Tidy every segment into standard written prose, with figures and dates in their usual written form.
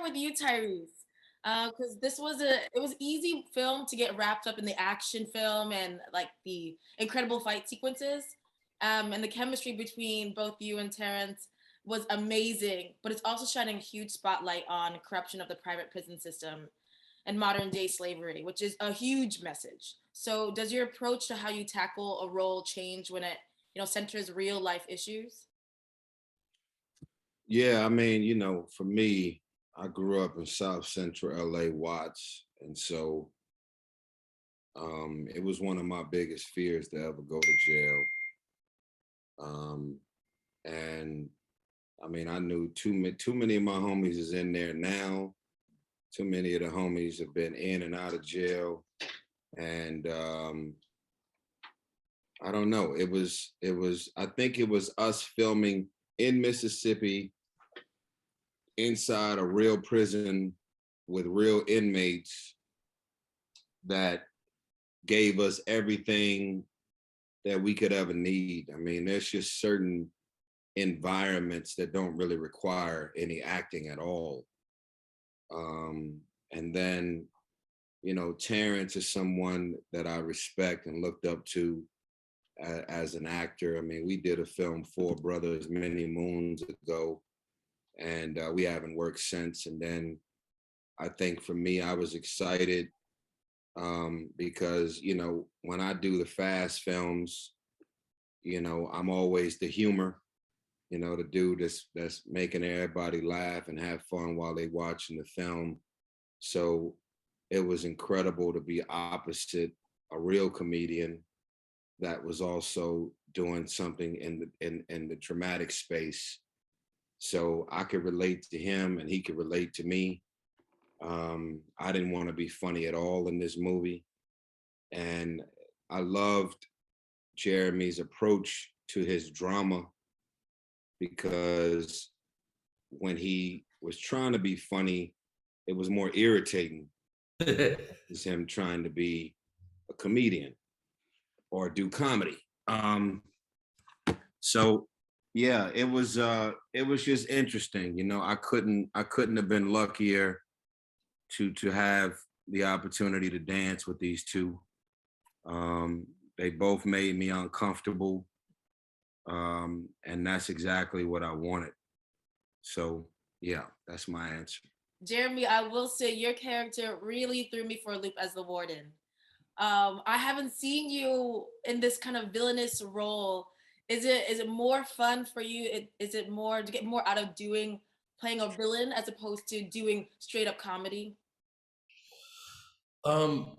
with you, Tyrese, because it was easy film to get wrapped up in the action film and like the incredible fight sequences, and the chemistry between both you and Terrence was amazing. But it's also shining a huge spotlight on corruption of the private prison system and modern day slavery, which is a huge message. So, does your approach to how you tackle a role change when it centers real life issues? Yeah, I mean, for me, I grew up in South Central LA Watts, and so it was one of my biggest fears to ever go to jail. And I mean, I knew too many of my homies is in there now. Too many of the homies have been in and out of jail, and I don't know. It was. I think it was us filming in Mississippi inside a real prison with real inmates that gave us everything that we could ever need. I mean, there's just certain environments that don't really require any acting at all. And then, Terrence is someone that I respect and looked up to as an actor. I mean, we did a film, Four Brothers, many moons ago, and we haven't worked since. And then I think for me, I was excited because, when I do the fast films, I'm always the humor, the dude that's making everybody laugh and have fun while they watching the film. So it was incredible to be opposite a real comedian that was also doing something in the dramatic space. So I could relate to him and he could relate to me. I didn't want to be funny at all in this movie. And I loved Jeremy's approach to his drama because when he was trying to be funny, it was more irritating as him trying to be a comedian or do comedy. So yeah, it was just interesting. I couldn't have been luckier to have the opportunity to dance with these two. They both made me uncomfortable. And that's exactly what I wanted. So yeah, that's my answer. Jeremy, I will say your character really threw me for a loop as the warden. I haven't seen you in this kind of villainous role. Is it more fun for you? Is it more to get more out of doing playing a villain as opposed to doing straight up comedy? Um,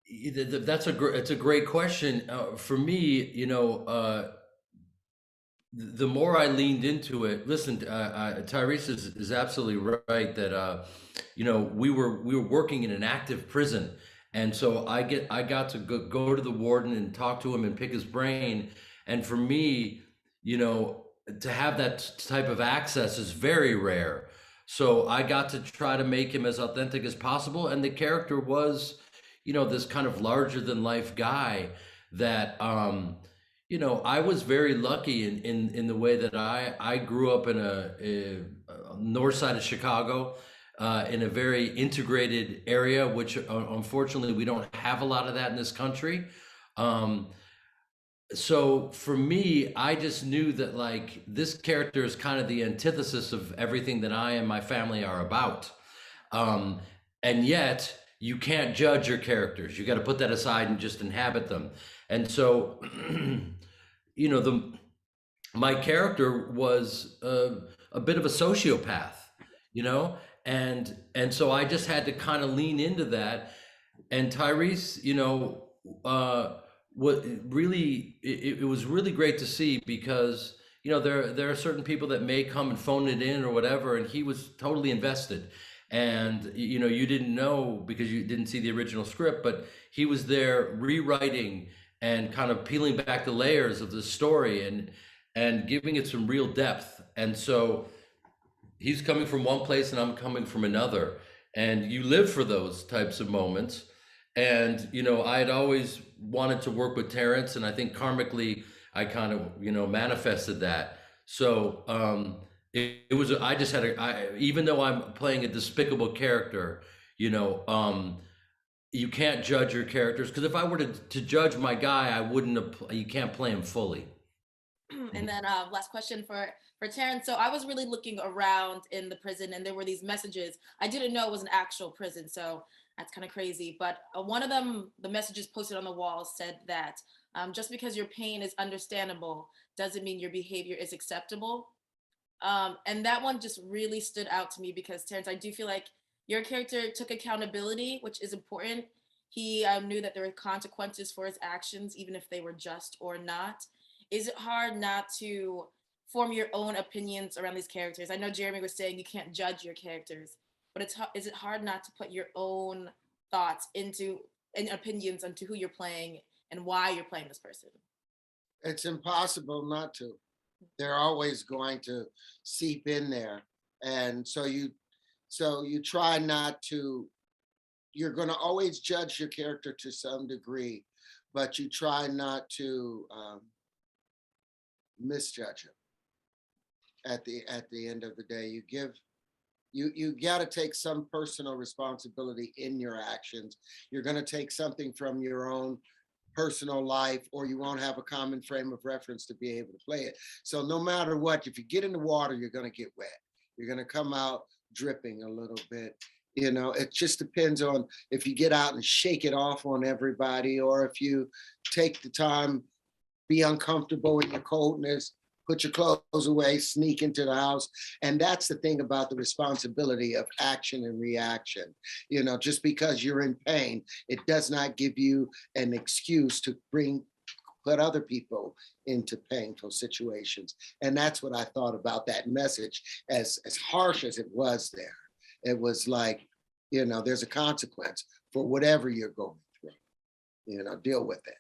it's a great question. For me, the more I leaned into it, listen, Tyrese is absolutely right that we were working in an active prison, and so I got to go to the warden and talk to him and pick his brain, and for me, to have that type of access is very rare. So I got to try to make him as authentic as possible, and the character was, this kind of larger than life guy that I was very lucky in the way that I grew up in a north side of Chicago, in a very integrated area, which unfortunately we don't have a lot of that in this country. So for me, I just knew that like this character is kind of the antithesis of everything that I and my family are about. Um, and yet you can't judge your characters. You got to put that aside and just inhabit them. And so, the my character was a bit of a sociopath, you know, and so I just had to kind of lean into that. And Tyrese, what really it was really great to see because there are certain people that may come and phone it in or whatever, and he was totally invested. And you didn't know because you didn't see the original script, but he was there rewriting and kind of peeling back the layers of the story and giving it some real depth. And so he's coming from one place and I'm coming from another. And you live for those types of moments. And, I had always wanted to work with Terrence, and I think karmically I kind of, manifested that. So it was, I just had even though I'm playing a despicable character, you know, you can't judge your characters, because if I were to judge my guy, I wouldn't have, you can't play him fully. And then last question for Terrence. So I was really looking around in the prison, and there were these messages. I didn't know it was an actual prison, so that's kind of crazy. But one of them, the messages posted on the wall said that just because your pain is understandable doesn't mean your behavior is acceptable. And that one just really stood out to me because Terrence, I do feel like your character took accountability, which is important. He knew that there were consequences for his actions, even if they were just or not. Is it hard not to form your own opinions around these characters? I know Jeremy was saying you can't judge your characters, but is it hard not to put your own thoughts into and opinions onto who you're playing and why you're playing this person? It's impossible not to. They're always going to seep in there. And so you try not to, you're going to always judge your character to some degree, but you try not to misjudge him. At the end of the day, you got to take some personal responsibility in your actions. You're going to take something from your own personal life, or you won't have a common frame of reference to be able to play it. So no matter what, if you get in the water, you're going to get wet. You're going to come out dripping a little bit. You know, it just depends on if you get out and shake it off on everybody, or if you take the time, be uncomfortable in your coldness, put your clothes away, sneak into the house. And that's the thing about the responsibility of action and reaction. You know, just because you're in pain, it does not give you an excuse to put other people into painful situations. And that's what I thought about that message. As harsh as it was there, it was like, you know, there's a consequence for whatever you're going through. You know, deal with it.